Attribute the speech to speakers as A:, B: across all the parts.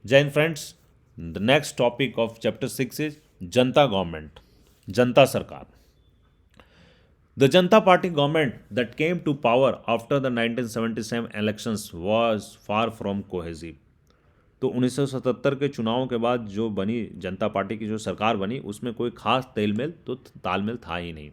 A: Jain friends, the next topic of chapter 6 is Janta government, Janta Sarkar. The Janta Party government that came to power after the 1977 elections was far from cohesive. तो 1977 के चुनावों के बाद जो बनी जनता party की जो सरकार बनी उसमें कोई खास तेलमेल तो तालमेल था ही नहीं.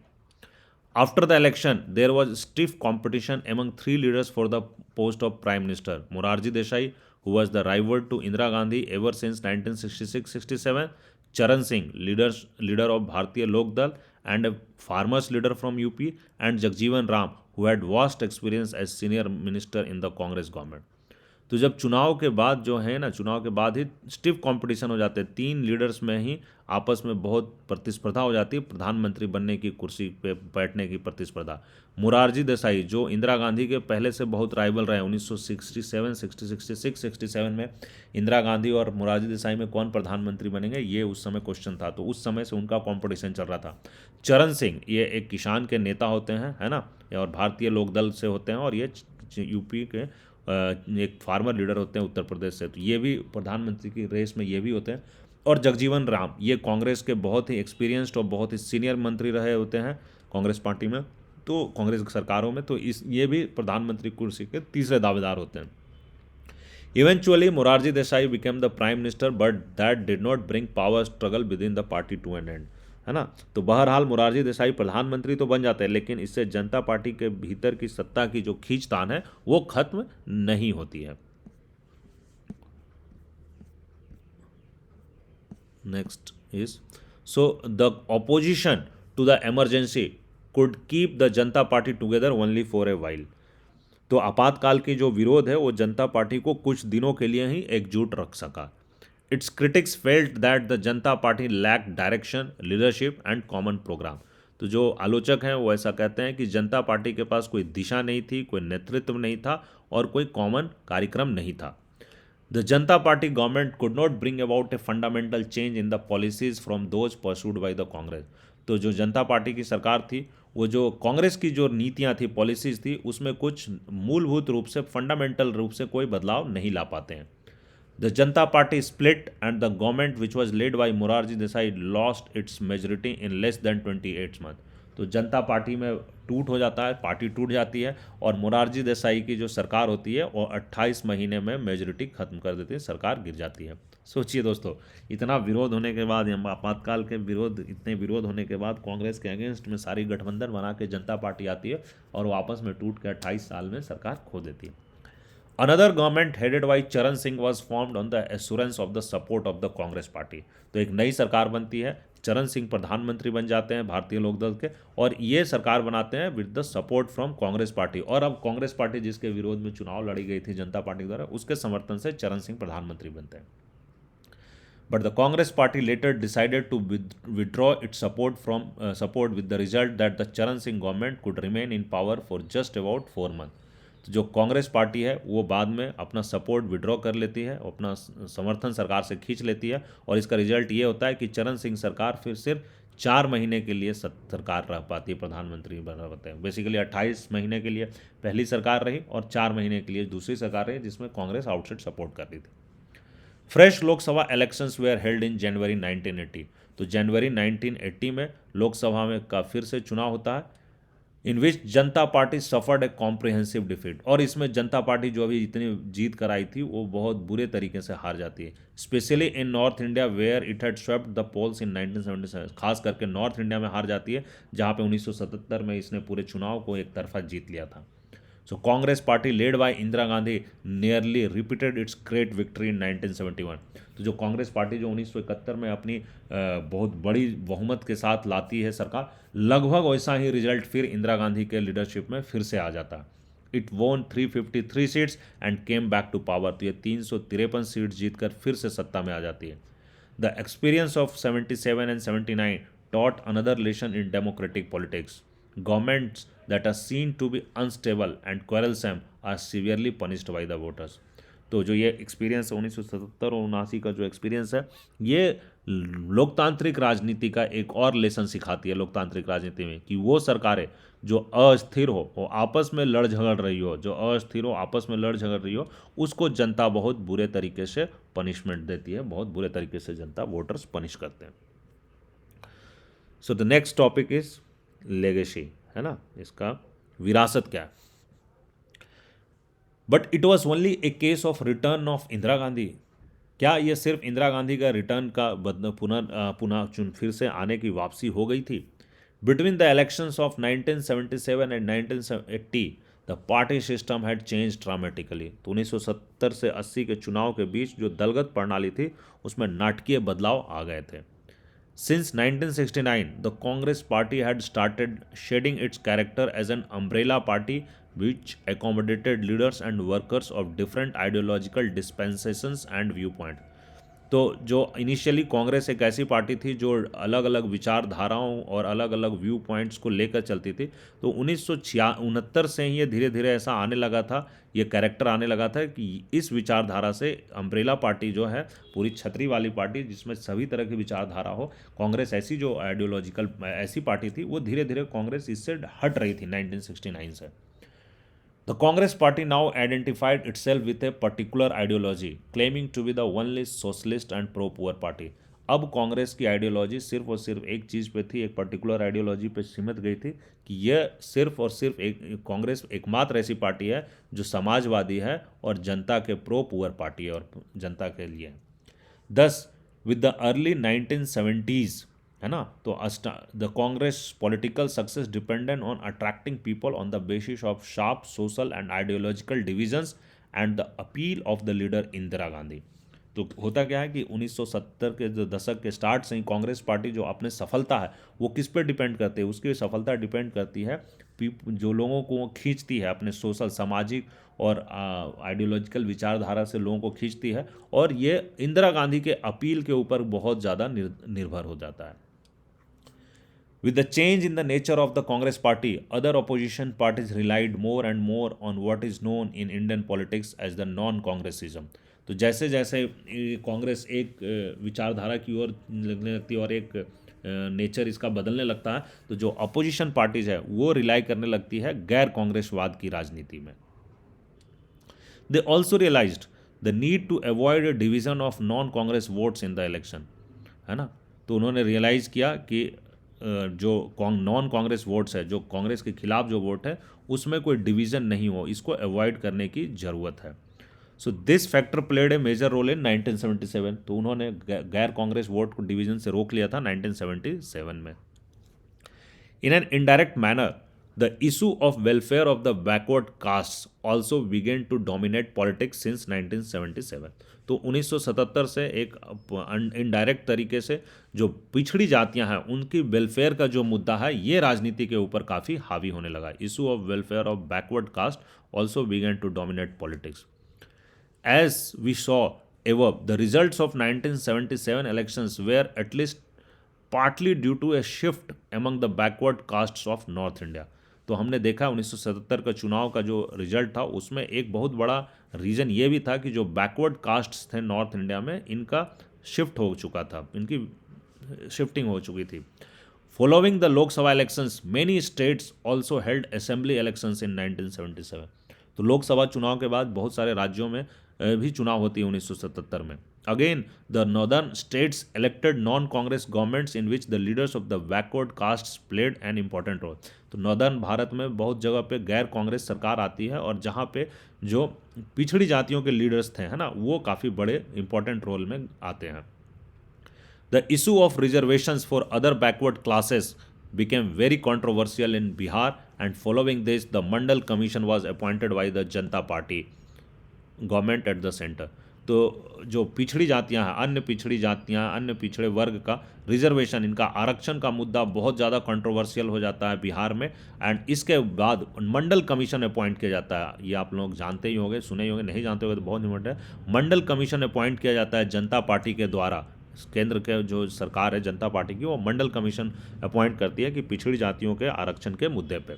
A: After the election, there was stiff competition among three leaders for the post of Prime Minister. Morarji Desai, who was the rival to Indira Gandhi ever since 1966-67, Charan Singh, leader of Bharatiya Lok Dal and a farmers leader from UP, and Jagjeevan Ram, who had vast experience as senior minister in the Congress government. तो जब चुनाव के बाद जो है ना, चुनाव के बाद ही स्टिफ कंपटीशन हो जाते हैं, तीन लीडर्स में ही आपस में बहुत प्रतिस्पर्धा हो जाती है, प्रधानमंत्री बनने की कुर्सी पे बैठने की प्रतिस्पर्धा. मुरारजी देसाई जो इंदिरा गांधी के पहले से बहुत राइवल रहे, 1967 66 67 में इंदिरा गांधी और मुरारजी देसाई में कौन प्रधानमंत्री बनेंगे, ये उस समय क्वेश्चन था. तो उस समय से उनका कॉम्पिटिशन चल रहा था. चरण सिंह ये एक किसान के नेता होते हैं, है ना, और भारतीय लोकदल से होते हैं, और ये यूपी के एक फार्मर लीडर होते हैं उत्तर प्रदेश से, तो ये भी प्रधानमंत्री की रेस में ये भी होते हैं. और जगजीवन राम ये कांग्रेस के बहुत ही एक्सपीरियंस्ड और बहुत ही सीनियर मंत्री रहे होते हैं कांग्रेस पार्टी में, तो कांग्रेस सरकारों में, तो इस ये भी प्रधानमंत्री कुर्सी के तीसरे दावेदार होते हैं. Eventually Morarji Desai became the prime minister, but that did not bring power struggle within the party to an end, है ना. तो बहरहाल मोरारजी देसाई प्रधानमंत्री तो बन जाते हैं, लेकिन इससे जनता पार्टी के भीतर की सत्ता की जो खींचतान है वो खत्म नहीं होती है. Next is, so the opposition to the emergency could keep the Janata party together only for a while. तो आपातकाल की जो विरोध है वो जनता पार्टी को कुछ दिनों के लिए ही एकजुट रख सका. Its critics felt that the Janata party lack direction, leadership and common programme. तो जो आलोचक हैं वो ऐसा कहते हैं कि जनता पार्टी के पास कोई दिशा नहीं थी, कोई नेतृत्व नहीं था और कोई कॉमन कार्यक्रम नहीं था. The Janata party government could not bring about a fundamental change in the policies from those pursued by the Congress. तो जो जनता पार्टी की सरकार थी, वो जो कांग्रेस की जो नीतियां थी, पॉलिसीज थी, उसमें कुछ मूलभूत रूप से फंडामेंटल रूप से कोई बदलाव नहीं ला पाते हैं. The Janata party split and the government which was led by Morarji Desai lost its majority in less than 28 month. तो जनता पार्टी में टूट हो जाता है, पार्टी टूट जाती है, और मोरारजी देसाई की जो सरकार होती है वो 28 महीने में मेजोरिटी खत्म कर देती है, सरकार गिर जाती है. सोचिए दोस्तों, इतना विरोध होने के बाद, आपातकाल के विरोध, इतने विरोध होने के बाद कांग्रेस के अगेंस्ट में सारी गठबंधन बना के जनता पार्टी आती है और वो आपस में टूट के 28 साल में सरकार खो देती है. Another government headed by Charan Singh was formed on the assurance of the support of the Congress party. तो एक नई सरकार बनती है, चरण सिंह प्रधानमंत्री बन जाते हैं भारतीय लोकदल के, और ये सरकार बनाते हैं with the support from Congress party. और अब कांग्रेस पार्टी जिसके विरोध में चुनाव लड़ी गई थी जनता पार्टी द्वारा, उसके समर्थन से चरण सिंह प्रधानमंत्री बनते हैं. But the Congress party later decided to withdraw its support with the result that the Charan Singh government could remain in power for just about 4 months. तो जो कांग्रेस पार्टी है वो बाद में अपना सपोर्ट विड्रॉ कर लेती है, अपना समर्थन सरकार से खींच लेती है, और इसका रिजल्ट ये होता है कि चरण सिंह सरकार फिर सिर्फ 4 महीने के लिए सरकार रह पाती है, प्रधानमंत्री बना पाते हैं. बेसिकली 28 महीने के लिए पहली सरकार रही और 4 महीने के लिए दूसरी सरकार रही, जिसमें कांग्रेस आउटसाइड सपोर्ट कर रही थी. Fresh Lok Sabha elections were held in January 1980. तो जनवरी 1980 में लोकसभा में का फिर से चुनाव होता है, इन विच जनता पार्टी सफर्ड ए कॉम्प्रिहेंसिव डिफीट. और इसमें जनता पार्टी जो अभी इतनी जीत कराई थी वो बहुत बुरे तरीके से हार जाती है, specially in north India where it had swept the polls in 1977. खास करके नॉर्थ इंडिया में हार जाती है, जहाँ पे 1977 में इसने पूरे चुनाव को एक तरफा जीत लिया था. So Congress party led by Indira Gandhi nearly repeated its great victory in 1971. तो जो कांग्रेस पार्टी जो 1971 में अपनी बहुत बड़ी बहुमत के साथ लाती है सरकार, लगभग वैसा ही रिजल्ट फिर इंदिरा गांधी के लीडरशिप में फिर से आ जाता. It won 353 seats and came back to power. तो ये 353 सीट जीतकर फिर से सत्ता में आ जाती है. The experience of 77 and 79 taught another lesson in democratic politics. Governments that are seen to be unstable and quarrelsome are severely punished by the voters. तो जो ये एक्सपीरियंस है 1977 और 79 का जो एक्सपीरियंस है, ये लोकतांत्रिक राजनीति का एक और लेसन सिखाती है लोकतांत्रिक राजनीति में, कि वो सरकारें जो अस्थिर हो, वो आपस में लड़ झगड़ रही हो, जो अस्थिर हो आपस में लड़ झगड़ रही हो, उसको जनता बहुत बुरे तरीके से पनिशमेंट देती है, बहुत बुरे तरीके से जनता वोटर्स पनिश करते हैं। So the next topic is legacy, है ना, इसका विरासत क्या है। But it was only A case of return of Indira Gandhi. क्या ये सिर्फ इंदिरा गांधी का रिटर्न का पुनः चुन फिर से आने की वापसी हो गई थी। Between the elections of 1977 and 1980 the party system had change dramatically. तो 1970 से 80 के चुनाव के बीच जो दलगत प्रणाली थी उसमें नाटकीय बदलाव आ गए थे। Since 1969, the Congress party had started shedding its character as an umbrella party which accommodated leaders and workers of different ideological dispensations and viewpoints. तो जो इनिशियली कांग्रेस एक ऐसी पार्टी थी जो अलग अलग विचारधाराओं और अलग अलग व्यू पॉइंट्स को लेकर चलती थी, तो 1969 से ही ये धीरे धीरे ऐसा आने लगा था, ये कैरेक्टर आने लगा था कि इस विचारधारा से अम्ब्रेला पार्टी जो है, पूरी छतरी वाली पार्टी जिसमें सभी तरह की विचारधारा हो, कांग्रेस ऐसी जो आइडियोलॉजिकल ऐसी पार्टी थी, वो धीरे धीरे कांग्रेस इससे हट रही थी 1969 से। The Congress party now identified itself with a particular ideology, claiming to be the only socialist and pro-poor party. अब कांग्रेस की आइडियोलॉजी सिर्फ और सिर्फ एक चीज़ पे थी, एक पर्टिकुलर आइडियोलॉजी पे सीमित गई थी कि यह सिर्फ और सिर्फ एक कांग्रेस एकमात्र ऐसी पार्टी है जो समाजवादी है और जनता के प्रो पुअर पार्टी है और जनता के लिए। दस विद द अर्ली 1970s, है ना, तो the Congress political success dependent on attracting people on the basis of sharp social and ideological divisions and the appeal of the leader Indira Gandhi. तो होता क्या है कि 1970 के जो दशक के स्टार्ट से ही कांग्रेस पार्टी जो अपने सफलता है वो किस पे डिपेंड करती है, उसकी सफलता डिपेंड करती है जो लोगों को वो खींचती है अपने सोशल सामाजिक और आइडियोलॉजिकल विचारधारा से लोगों को खींचती है, और ये इंदिरा गांधी के अपील के ऊपर बहुत ज़्यादा निर्भर हो जाता है। With the change in the nature of the Congress party, other opposition parties relied more and more on what is known in Indian politics as the non-Congressism. तो जैसे जैसे कांग्रेस एक विचारधारा की ओर लगने लगती है और एक नेचर इसका बदलने लगता है, तो जो अपोजिशन पार्टीज है वो रिलाई करने लगती है गैर कांग्रेसवाद की राजनीति में। They also realised the need to avoid a division of non Congress votes in the election, है ना, तो उन्होंने रियलाइज़ किया कि जो नॉन कांग्रेस वोट्स है, जो कांग्रेस के खिलाफ जो वोट है, उसमें कोई डिवीज़न नहीं हो, इसको अवॉइड करने की ज़रूरत है। So this factor played a major role in 1977, तो उन्होंने गैर कांग्रेस वोट को डिवीज़न से रोक लिया था 1977 में। In an indirect manner the issue of welfare of the backward caste also began to dominate politics since 1977। तो 1977 से एक इनडायरेक्ट तरीके से जो पिछड़ी जातियां हैं उनकी वेलफेयर का जो मुद्दा है ये राजनीति के ऊपर काफ़ी हावी होने लगा। Issue of welfare of backward caste also began to dominate politics. As we saw above, the results of 1977 elections were at least partly due to a shift among the backward castes of North India. तो हमने देखा 1977 का चुनाव का जो result था उसमें एक बहुत बड़ा रीज़न ये भी था कि जो बैकवर्ड कास्ट्स थे नॉर्थ इंडिया में इनका शिफ्ट हो चुका था, इनकी शिफ्टिंग हो चुकी थी। Following the Lok Sabha elections many states also held assembly elections in 1977। तो लोकसभा चुनाव के बाद बहुत सारे राज्यों में भी चुनाव होती है 1977 में। Again the northern states elected non Congress governments in which the leaders of the backward castes played an important role. तो नॉर्दर्न भारत में बहुत जगह पे गैर कांग्रेस सरकार आती है और जहाँ पे जो पिछड़ी जातियों के लीडर्स थे, है ना, वो काफ़ी बड़े इंपॉर्टेंट रोल में आते हैं। The issue of reservations for other backward classes became very controversial in Bihar, and following this the Mandal Commission was appointed by the Janata Party government at the center। तो जो पिछड़ी जातियां हैं, अन्य पिछड़ी जातियां, अन्य पिछड़े वर्ग का रिजर्वेशन, इनका आरक्षण का मुद्दा बहुत ज़्यादा कंट्रोवर्शियल हो जाता है बिहार में, एंड इसके बाद मंडल कमीशन अपॉइंट किया जाता है। ये आप लोग जानते ही होंगे, सुने ही होंगे, नहीं जानते होंगे तो बहुत इंपॉर्टेंट है। मंडल कमीशन अपॉइंट किया जाता है जनता पार्टी के द्वारा। केंद्र के जो सरकार है जनता पार्टी की, वो मंडल कमीशन अपॉइंट करती है कि पिछड़ी जातियों के आरक्षण के मुद्दे पे।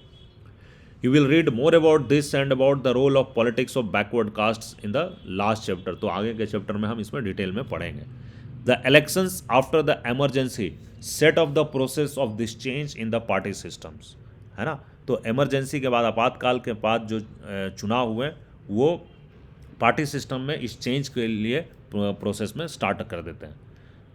A: You will read more about this and about the role of politics of backward castes in the last chapter. तो आगे के चैप्टर में हम इसमें डिटेल में पढ़ेंगे। The elections after the emergency set of the process of this change in the party systems, है ना। तो इमरजेंसी के बाद, आपातकाल के बाद जो चुनाव हुए वो पार्टी सिस्टम में इस चेंज के लिए प्रोसेस में स्टार्ट कर देते हैं।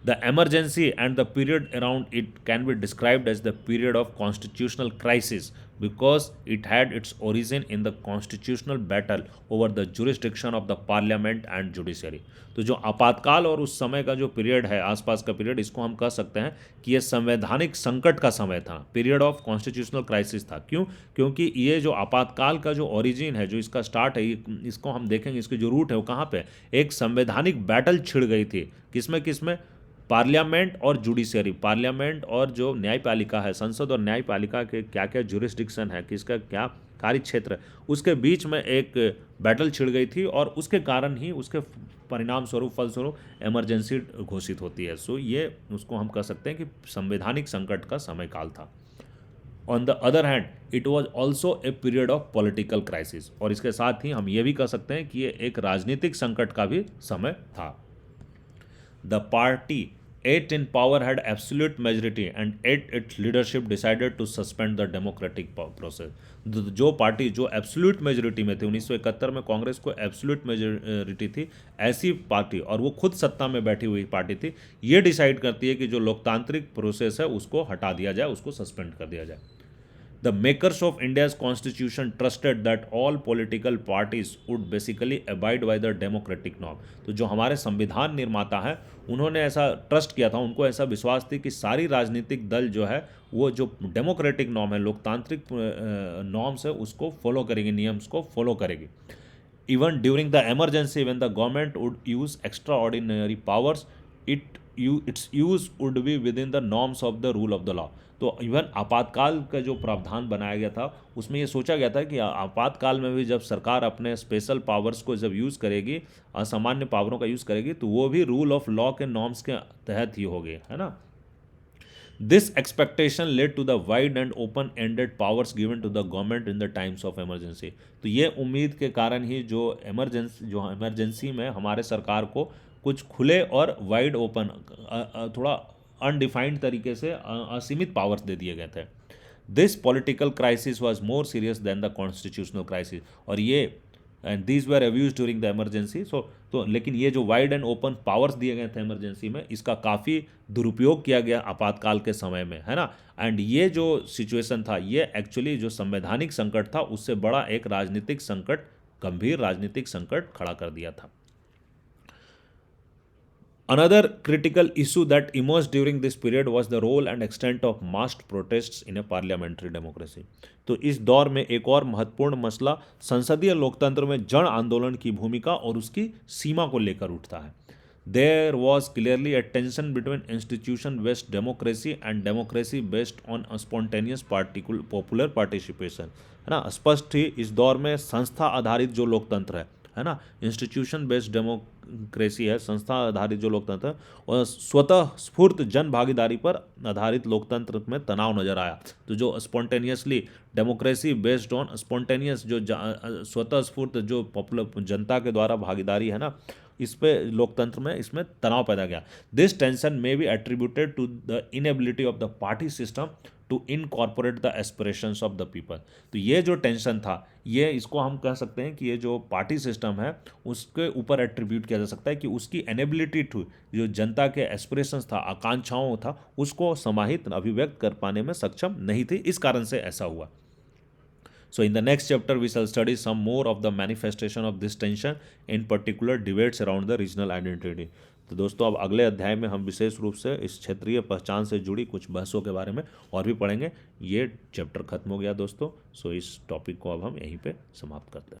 A: The emergency and the period around it can be described as the period of constitutional crisis because it had its origin in the constitutional battle over the jurisdiction of the parliament and judiciary। तो जो आपातकाल और उस समय का जो period है, आसपास का पीरियड, इसको हम कह सकते हैं कि ये संवैधानिक संकट का समय था, पीरियड ऑफ कॉन्स्टिट्यूशनल क्राइसिस था। क्यों? क्योंकि ये जो आपातकाल का जो ओरिजिन है, जो इसका स्टार्ट है, इसको हम देखेंगे, इसकी जो रूट है वो कहाँ पे, एक संवैधानिक बैटल छिड़ गई थी। किसमें किसमें? पार्लियामेंट और जुडिशरी, पार्लियामेंट और जो न्यायपालिका है, संसद और न्यायपालिका के क्या क्या जुरिस्डिक्शन है, किसका क्या कार्य क्षेत्र है, उसके बीच में एक बैटल छिड़ गई थी और उसके कारण ही, उसके परिणाम स्वरूप, फलस्वरूप इमरजेंसी घोषित होती है। सो ये उसको हम कह सकते हैं कि संवैधानिक संकट का समय काल था। On the other hand it was also a period of political crisis, और इसके साथ ही हम ये भी कह सकते हैं कि ये एक राजनीतिक संकट का भी समय था। The party eight in power had absolute majority and eight its leadership decided to suspend the democratic process। जो पार्टी जो एब्सोल्यूट मेजोरिटी में थी, 1971 में कांग्रेस को एब्सोल्यूट मेजोरिटी थी, ऐसी पार्टी, और वो खुद सत्ता में बैठी हुई पार्टी थी, ये डिसाइड करती है कि जो लोकतांत्रिक प्रोसेस है उसको हटा दिया जाए, उसको सस्पेंड कर दिया जाए। The makers of India's constitution trusted that all political parties would basically abide by the democratic norm। तो जो हमारे संविधान निर्माता हैं, उन्होंने ऐसा ट्रस्ट किया था, उनको ऐसा विश्वास थी कि सारी राजनीतिक दल जो है वो जो डेमोक्रेटिक नॉर्म है, लोकतांत्रिक नॉर्म्स है, उसको फॉलो करेगी, नियम्स को फॉलो करेगी। Even during the emergency when the government would use extraordinary powers, its use would be within the norms of the rule of the law। तो इवन आपातकाल का जो प्रावधान बनाया गया था, उसमें ये सोचा गया था कि आपातकाल में भी जब सरकार अपने स्पेशल पावर्स को जब यूज़ करेगी, असामान्य पावरों का यूज़ करेगी, तो वो भी रूल ऑफ लॉ के नॉर्म्स के तहत ही होगी, है ना। This expectation led to the wide and open-ended powers given to the government in the times of emergency। तो ये उम्मीद के कारण ही जो इमरजेंसी में हमारे सरकार को कुछ खुले और वाइड ओपन, थोड़ा अनडिफाइंड तरीके से असीमित पावर्स दे दिए गए थे। This political crisis was more serious than the constitutional crisis, और ये and these were abuse during the emergency. तो लेकिन ये जो वाइड एंड ओपन पावर्स दिए गए थे इमरजेंसी में, इसका काफ़ी दुरुपयोग किया गया आपातकाल के समय में, है ना। एंड ये जो सिचुएशन था, ये एक्चुअली जो संवैधानिक संकट था, उससे बड़ा एक राजनीतिक संकट, गंभीर राजनीतिक संकट खड़ा कर दिया था। Another critical issue that emerged during this period was the role and extent of massed protests in a parliamentary democracy। तो इस दौर में एक और महत्वपूर्ण मसला संसदीय लोकतंत्र में जन आंदोलन की भूमिका और उसकी सीमा को लेकर उठता है। There was clearly a tension between institution based democracy and democracy based on a spontaneous popular participation, है ना। स्पष्ट ही इस दौर में संस्था आधारित जो लोकतंत्र है ना, इंस्टीट्यूशन बेस्ड डेमोक्रेसी है, संस्था आधारित जो लोकतंत्र, और स्वतः स्फूर्त जन भागीदारी पर आधारित लोकतंत्र में तनाव नजर आया। तो जो spontaneously democracy based on spontaneous, जो स्वतः स्फूर्त जो पॉपुलर जनता के द्वारा भागीदारी है ना, इस पे लोकतंत्र में इसमें तनाव पैदा गया। This tension may be attributed to the inability of the party system to incorporate the aspirations of the people. तो ये जो टेंशन था, ये इसको हम कह सकते हैं कि ये जो पार्टी सिस्टम है उसके ऊपर एट्रीब्यूट किया जा सकता है कि उसकी एनेबिलिटी टू, जो जनता के एस्पिरेशंस था, आकांक्षाओं था, उसको समाहित अभिव्यक्त कर पाने में सक्षम नहीं थी, इस कारण से ऐसा हुआ। So in the next chapter we shall study some more of the manifestation of this tension, in particular debates around the regional identity। तो दोस्तों अब अगले अध्याय में हम विशेष रूप से इस क्षेत्रीय पहचान से जुड़ी कुछ बहसों के बारे में और भी पढ़ेंगे। ये चैप्टर खत्म हो गया दोस्तों। सो इस टॉपिक को अब हम यहीं पे समाप्त करते हैं।